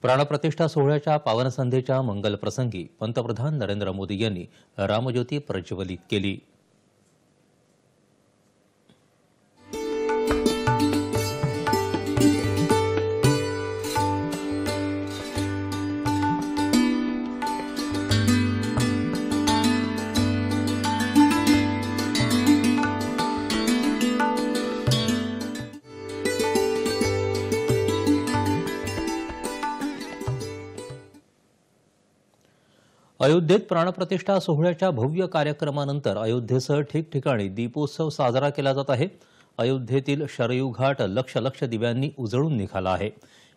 प्राणप्रतिष्ठा सोहळ्याच्या पावनसंध्येच्या मंगलप्रसंगी पंतप्रधान नरेंद्र मोदी यांनी रामज्योती प्रज्वलित केली। अयोध्येत प्राणप्रतिष्ठा सोहळ्याच्या भव्य कार्यक्रमानंतर अयोध्येसह ठिकठिकाणी दीपोत्सव साजरा केला जात आहे। अयोध्येतील शरयू घाट लक्ष दिव्यांनी उजळून निघाला आहे।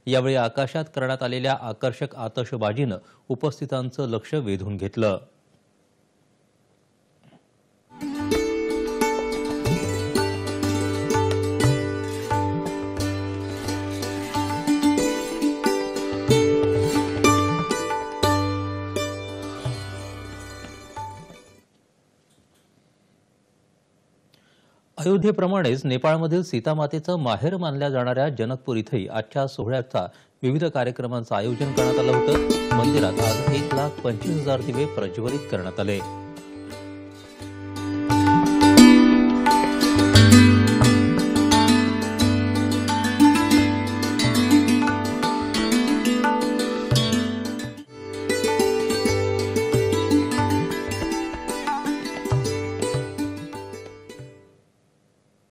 यावेळी आकाशात करण्यात आलेल्या आकर्षक आतषबाजीनं उपस्थितांचं लक्ष वेधून घेतलं। अयोध्येप्रमाणेच नेपाळमधील सीतामातेचं माहेर मानल्या जाणाऱ्या जनकपूर इथंही आजच्या सोहळ्याचा विविध कार्यक्रमांचं आयोजन करण्यात आलं होतं। मंदिरात आज 1,25,000 दिवे प्रज्वलित करण्यात आले।